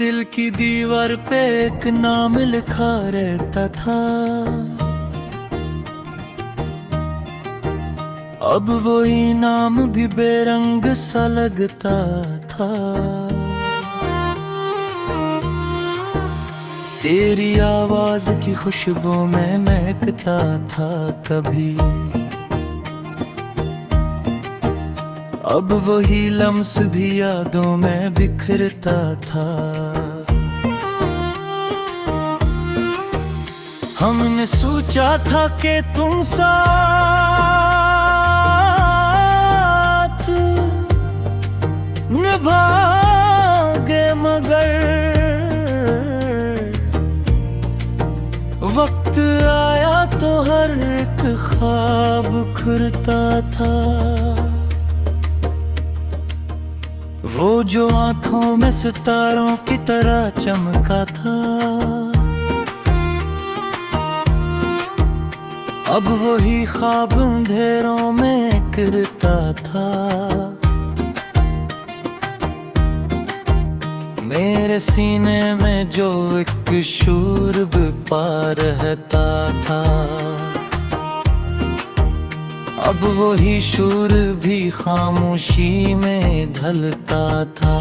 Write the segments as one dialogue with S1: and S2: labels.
S1: दिल की दीवार पे एक नाम लिखा रहता था। अब वही नाम भी बेरंग सा लगता था। तेरी आवाज की खुशबू में महकता था कभी। अब वही लम्स भी यादों में बिखरता था। हमने सोचा था कि तुम साथ निभाओगे, मगर वक्त आया तो हर एक ख्वाब खुरता था। वो जो आंखों में सितारों की तरह चमका था, अब वही ख्वाब अंधेरों में गिरता था। मेरे सीने में जो एक शूर पा रहता था, अब वही शूर भी खामोशी में ढलता था।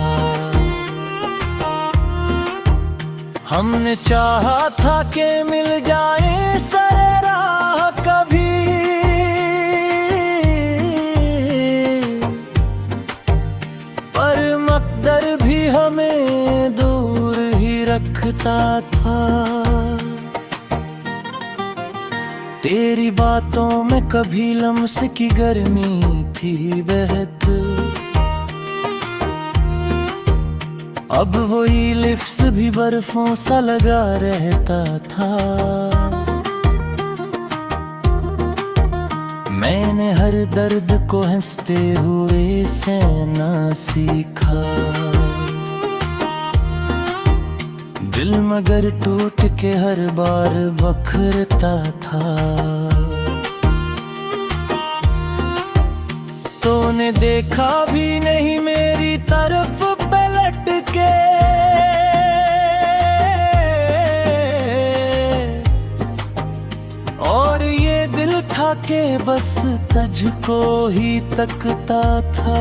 S1: हमने चाहा था कि मिल जाए सरे राह कभी, पर मकदर भी हमें दूर ही रखता था। तेरी बातों में कभी लम्स की गर्मी थी बहत, अब वही लिप्स भी बर्फों सा लगा रहता था। मैंने हर दर्द को हंसते हुए सहना सीखा। दिल मगर टूट के हर बार बखरता था। तूने देखा भी नहीं मेरी तरफ पलट के, और ये दिल था के बस तुझको ही तकता था।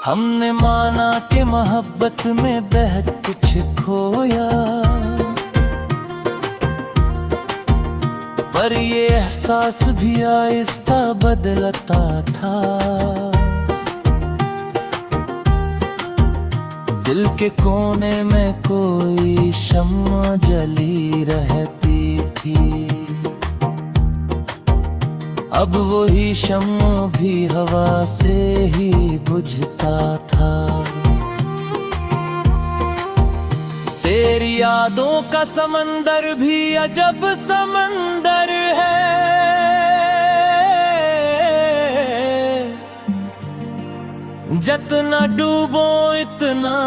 S1: हमने माना कि मोहब्बत में बेहद कुछ खोया, पर ये एहसास भी आहिस्ता बदलता था। दिल के कोने में कोई शम्मा जली रहती थी, अब वही शम्मा भी हवा से ही बुझता था। तेरी यादों का समंदर भी अजब समंदर है, जितना डूबो इतना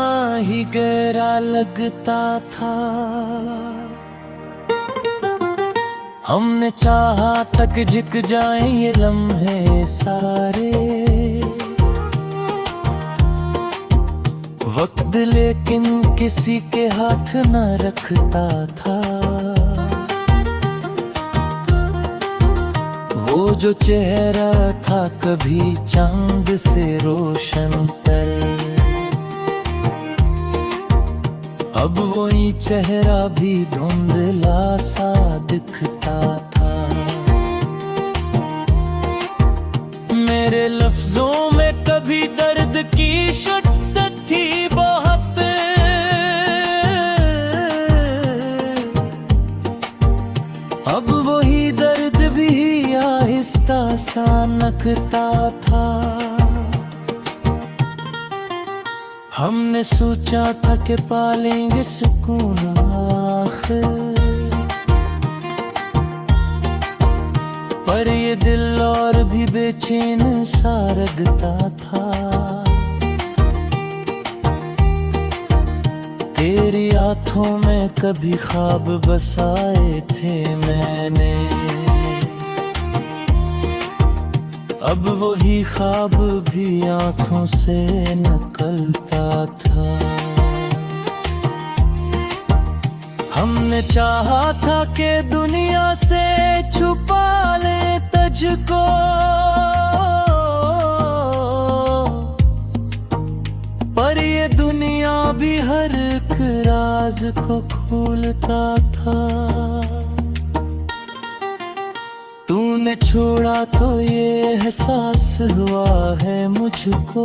S1: ही गहरा लगता था। हमने चाहा तक झुक जाएं ये लम्हे सारे, वक्त लेकिन किसी के हाथ न रखता था। वो जो चेहरा था कभी चांद से रोशन तर, अब वही चेहरा भी धुंधला सा दिखता था। मेरे लफ्जों में कभी दर्द की शिद्दत थी बहुत, अब वही दर्द भी आहिस्ता सा नकता था। हमने सोचा था कि पालेंगे सुकून आखिर, पर ये दिल और भी बेचैन सा लगता था। तेरी आंखों में कभी ख्वाब बसाए थे मैंने, अब वही ख्वाब भी आंखों से निकलता था। हमने चाहा था कि दुनिया से छुपा ले तुझको, पर ये दुनिया भी हर एक राज को खोलता था। तूने छोड़ा तो ये एहसास हुआ है मुझको,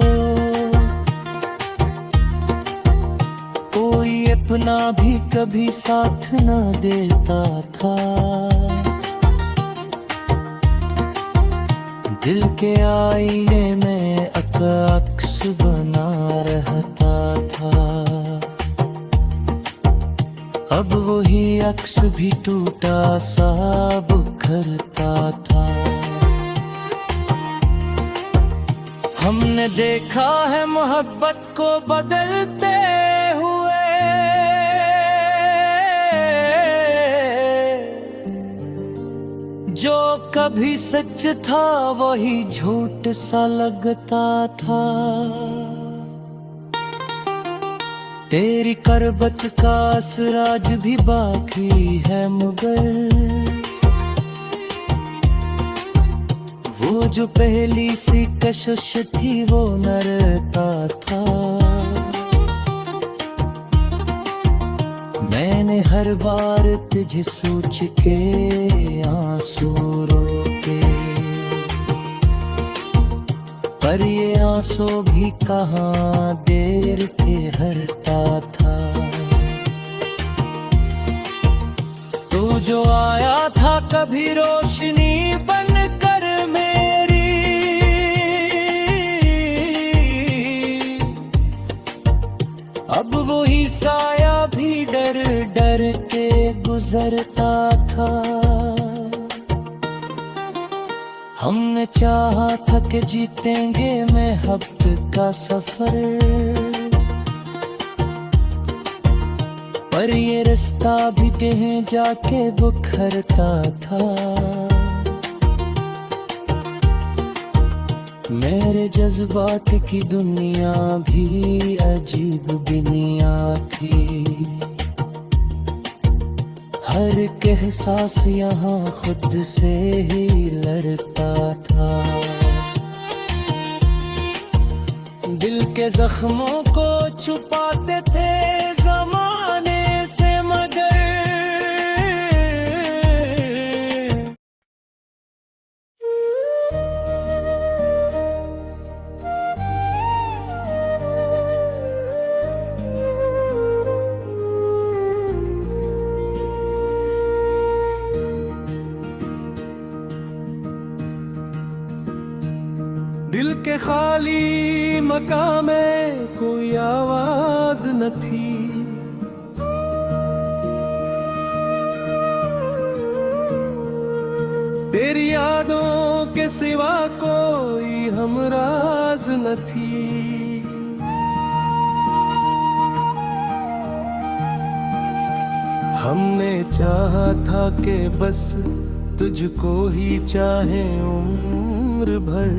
S1: कोई अपना भी कभी साथ न देता था। दिल के आईने में अक्स बना रहता था। अब वही अक्स भी टूटा सा बिखरता था। हमने देखा है मोहब्बत को बदलते हुए, जो कभी सच था वही झूठ सा लगता था। तेरी करबत का असराज भी बाकी है मगर वो जो पहली सी कशिश थी वो न रहता था। मैंने हर बार तुझे सोच के आंसू रोके, पर ये आंसू भी कहाँ देर के हरता था। तू जो आया था कभी रोशनी बनकर मेरी, अब वही साया भी डर डर के गुजरता था। हमने चाहा था कि जीतेंगे महब्बत का सफर, पर ये रास्ता भी कहीं जाके बिखरता था। मेरे जज्बात की दुनिया भी अजीब दुनिया थी। हर एक एहसास यहाँ खुद से ही लड़ता था। दिल के जख्मों को छुपाते थे जमाने से मगर
S2: दिल के खाली मकान में कोई आवाज न थी। तेरी यादों के सिवा कोई हमराज न थी। हमने चाहा था कि बस तुझको ही चाहे उम्र भर,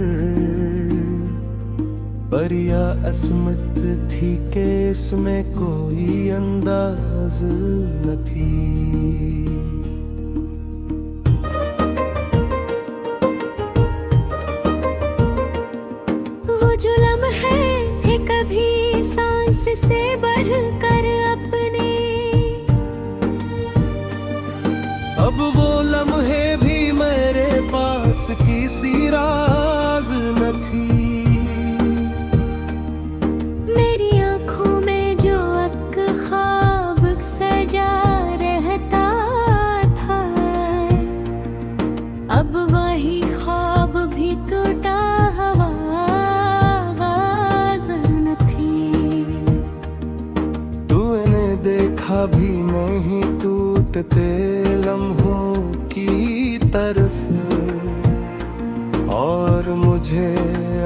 S2: पर या असमत थी कि इसमें कोई अंदाज न थी।
S3: वो जो लम्हे थे कभी सांस से बढ़कर अपने,
S2: अब वो लम्हे भी मेरे पास किसी राज न थी।
S3: मेरी आँखों में जो एक ख्वाब सजा रहता था, अब वही ख्वाब भी टूटा हुआ आवाज़ न थी।
S2: तूने देखा भी नहीं टूटते लम्हों की तरफ, और मुझे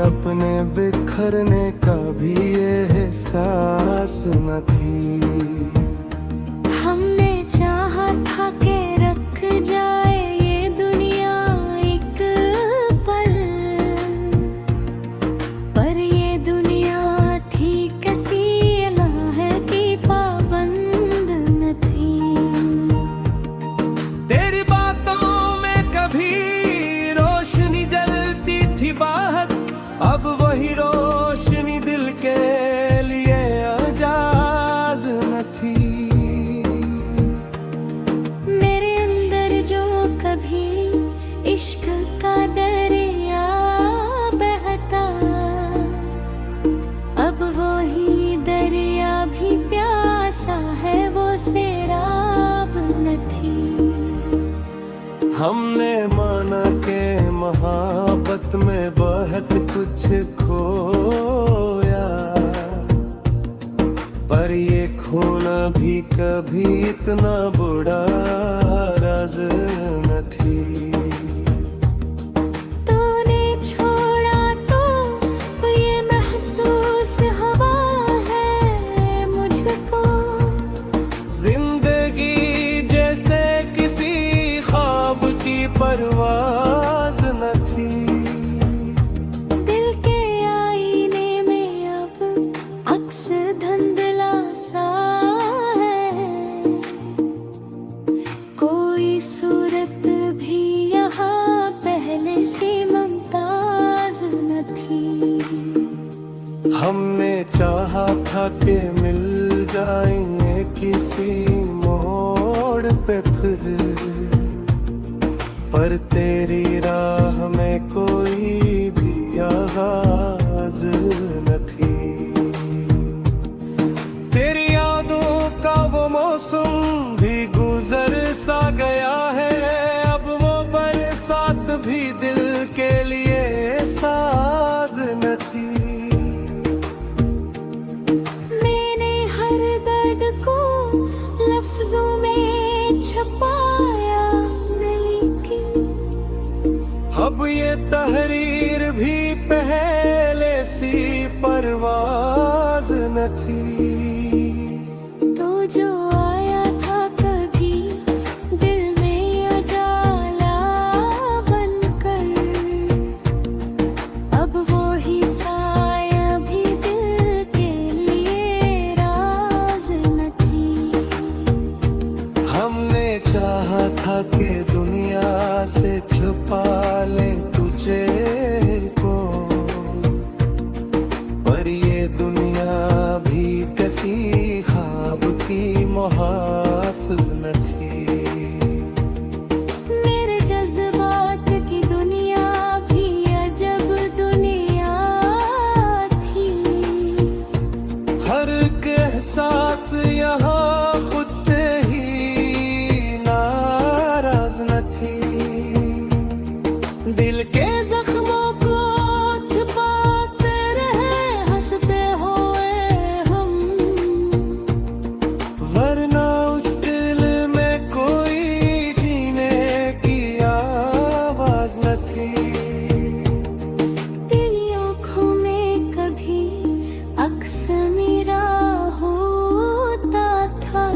S2: अपने बिखरने का भी एहसास न थी।
S3: हमने चाहा था कि रख जाए ये दुनिया एक पल,
S2: हमने माना के मोहब्बत में बहुत कुछ खोया, पर ये खोना भी कभी इतना बुरा राज न थी।
S3: तूने छोड़ा तो ये महसूस हुआ है मुझको,
S2: जिंदगी जैसे किसी ख्वाब की परवाज न थी।
S3: दिल के आईने में अब अक्स धुंधला सा है, कोई सूरत भी यहाँ पहले सी मुमताज न थी।
S2: हमने चाहा था कि मिल जाएंगे किसी मोड़ पे फिर, पर तेरी राह में कोई भी आगाज न थी। तेरी यादों का वो मौसम भी गुजर सा गया है, अब वो बरसात भी दिल के लिए साज न थी।
S3: मैंने हर दर्द को लफ्जों में छुपाया, लेकिन
S2: अब ये तहरीर भी पहले सी परवाज न थी।
S3: तो जो आया था कभी दिल में उजाला बनकर, अब वो ही साया भी दिल के लिए राज न थी।
S2: हमने चाहा था कि दुनिया से छुपा ले तुझे को, पर ये दुनिया भी किसी ख्वाब की मुहाफिज न थी।
S3: मेरे जज्बात की दुनिया भी अजब दुनिया थी।
S2: हर एक एहसास यहाँ खुद से ही नाराज न थी। दिल के जख्मों को छुपाते रहे हंसते हुए हम, वरना उस दिल में कोई जीने की आवाज न थी।
S3: तेरी आँखों में कभी अक्स मेरा होता था,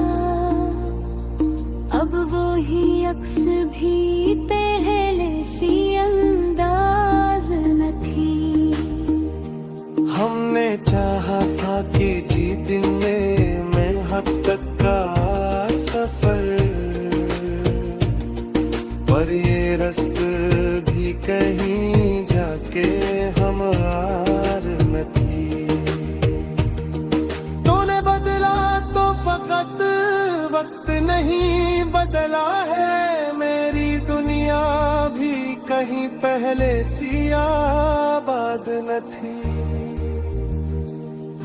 S3: अब वो ही अक्स भी पहले सी अंदाज न थी।
S2: हमने चाहा था कि जीतने में हद तक का सफर, पर ये रास्ते भी कहीं जाके हम हार न थी। तूने बदला तो फकत वक्त नहीं बदला है, मेरी दुनिया भी कहीं पहले सी आबाद न थी।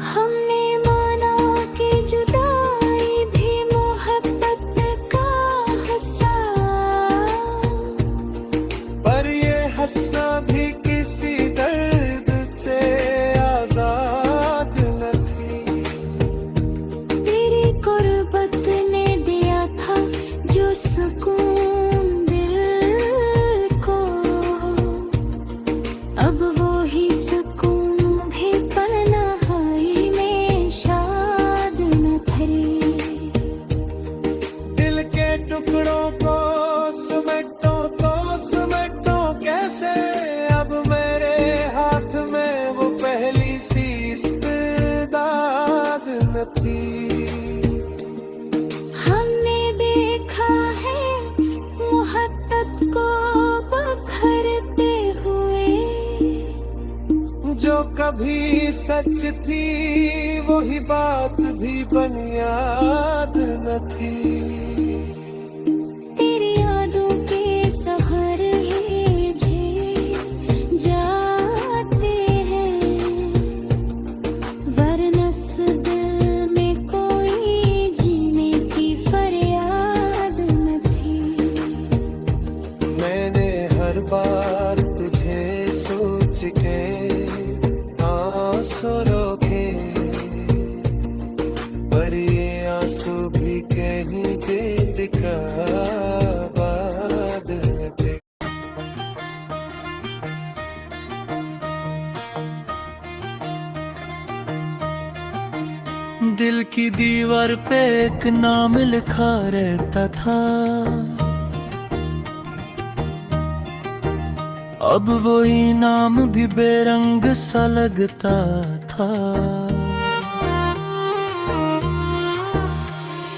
S3: हमने माना कि जुदाई भी मोहब्बत का हिस्सा,
S2: पर ये हस्सा भी किसी दर्द से आजाद न थी।
S3: तेरी कुर्बत ने दिया था जो सुकून दिल को, अब वो ही सुकून भी तन्हाई में शाद न थी।
S2: दिल के टुकड़ों को समेटो तो समेटो कैसे, अब मेरे हाथ में वो पहली सी इस्तेदाद न थी।
S3: हमने देखा है मोहब्बत को बखरते हुए,
S2: जो कभी सच थी वही बात भी बुनियाद न थी।
S3: तेरी यादों के सहारे जी जाते हैं, वरना इस दिल में कोई जीने की फरियाद न थी।
S2: हर बार तुझे सोच के आंसू रोके, पर ये आंसू भी कहीं दिल का बादल पे।
S1: दिल की दीवार पे एक नाम लिखा रहता था, अब वही नाम भी बेरंग सा लगता था।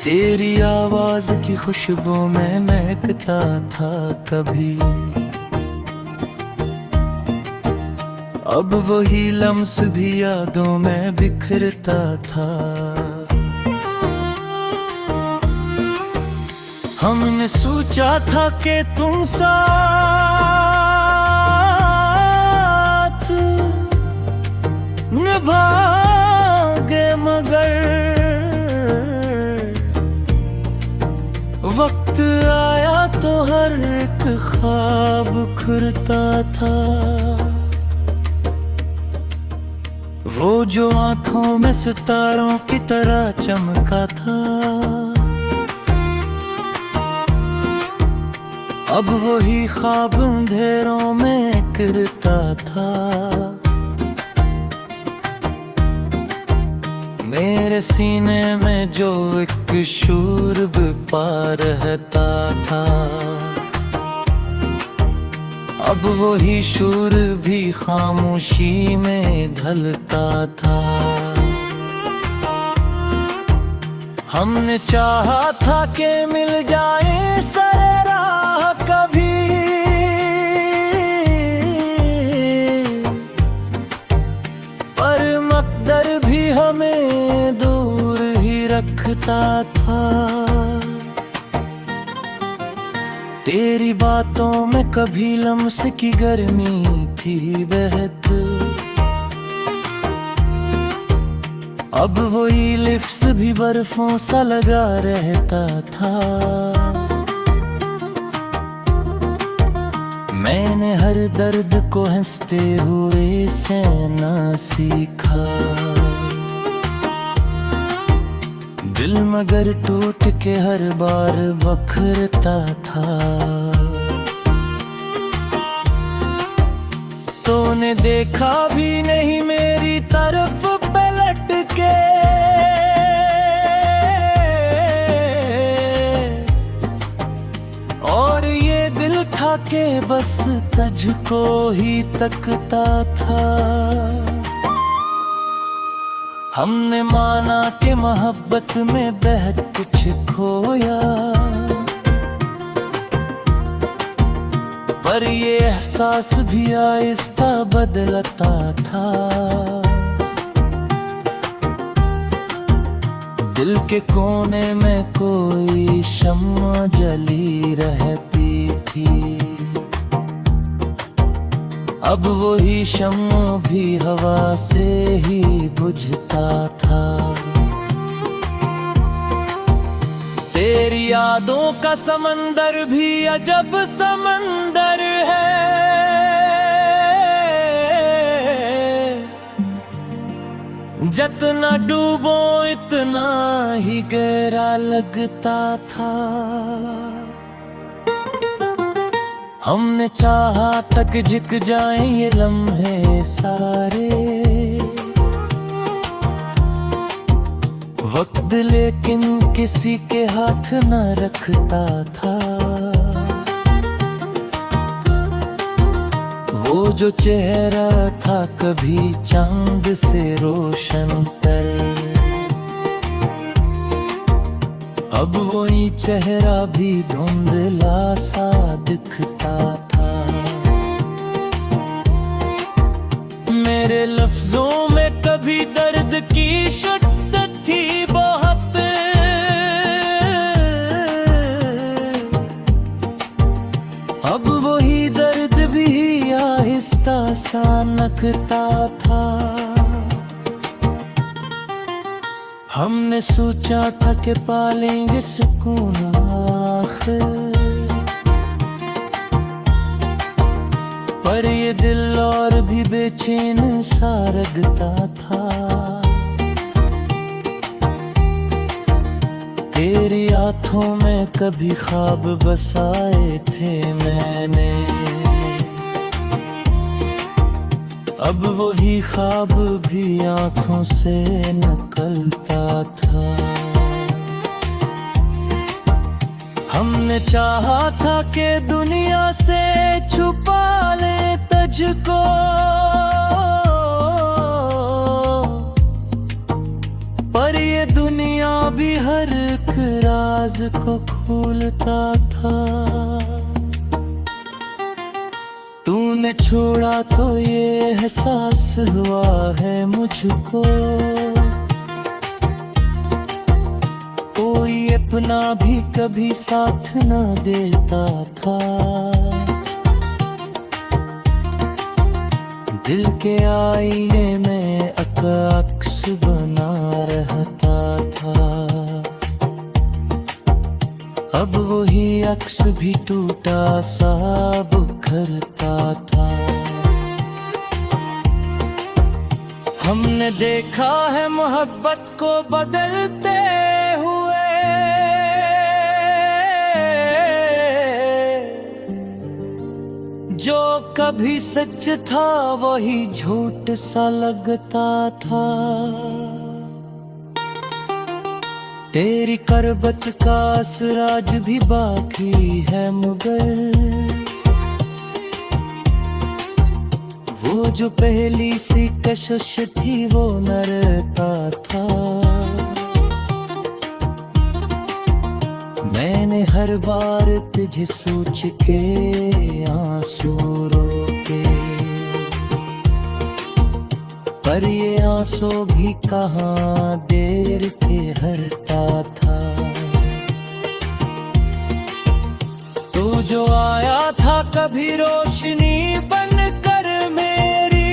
S1: तेरी आवाज की खुशबू में महकता था कभी, अब वही लम्स भी यादों में बिखरता था। हमने सोचा था कि तुम साथ निभाओगे, मगर वक्त आया तो हर एक ख्वाब खुरता था। वो जो आंखों में सितारों की तरह चमका था, अब वही ख्वाब अंधेरों में गिरता था। मेरे सीने में जो एक शूर बिपा रहता था, अब वही शूर भी खामोशी में ढलता था। हमने चाहा था कि मिल जाए सरे राह कभी, पर मकदर भी हमें दूर ही रखता था। तेरी बातों में कभी लम्स की गर्मी थी बहत, अब वही लिप्स भी बर्फों सा लगा रहता था। मैंने हर दर्द को हंसते हुए सहना सीखा, दिल मगर टूट के हर बार बखरता था। तूने देखा भी नहीं मेरी तरफ पलट के, और ये दिल था के बस तुझको ही तकता था। हमने माना कि मोहब्बत में बेहद कुछ खोया, पर ये एहसास भी आहिस्ता बदलता था। दिल के कोने में कोई शम्मा जली रहती थी, अब वही शम्मा भी हवा से ही बुझता था। तेरी यादों का समंदर भी अजब समंदर है, जितना डूबो इतना ही गहरा लगता था। हमने चाहा तक झुक जाएं ये लम्हे सारे, वक्त लेकिन किसी के हाथ न रखता था। वो जो चेहरा था कभी चांद से रोशन तर, अब वही चेहरा भी धुंधला सा दिखता था। मेरे लफ्जों में कभी दर्द की शिद्दत थी बहुत, अब वही दर्द भी आहिस्ता सा नकता था। हमने सोचा था कि पालेंगे सुकून आखिर, पर ये दिल और भी बेचैन सा रगता था। तेरी आंखों में कभी ख्वाब बसाए थे मैंने, अब वही ख्वाब भी आंखों से निकलता था। हमने चाहा था कि दुनिया से छुपा ले तुझको, पर ये दुनिया भी हर एक राज को खोलता था। तूने छोड़ा तो ये एहसास हुआ है मुझको, कोई अपना भी कभी साथ न देता था। दिल के आईने में अक्स बना रहता था, अब वही अक्स भी टूटा सा बिखरता था। हमने देखा है मोहब्बत को बदलते हुए, जो कभी सच था वही झूठ सा लगता था। तेरी करबत का असराज भी बाकी है मगर वो जो पहली सी कशिश थी वो न रहता था। मैंने हर बार तुझे सोच के आंसू रोके, पर ये आंसू भी कहाँ देर के हरता था। तू जो आया था कभी रोशनी बनकर मेरी,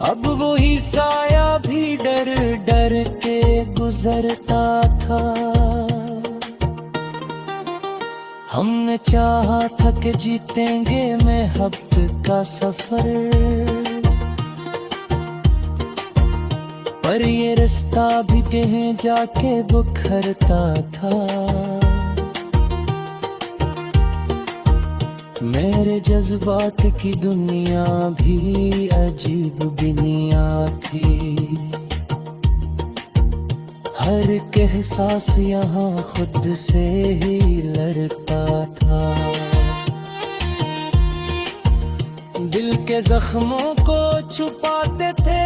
S1: अब वही साया भी डर डर के गुजरता था। हमने चाहा था कि जीतेंगे मोहब्बत का सफर, पर ये रास्ता भी कहीं जाके बिखरता था। मेरे जज्बात की दुनिया भी अजीब दुनिया थी, हर एक एहसास यहाँ खुद से ही लड़ता था। दिल के जख्मों को छुपाते थे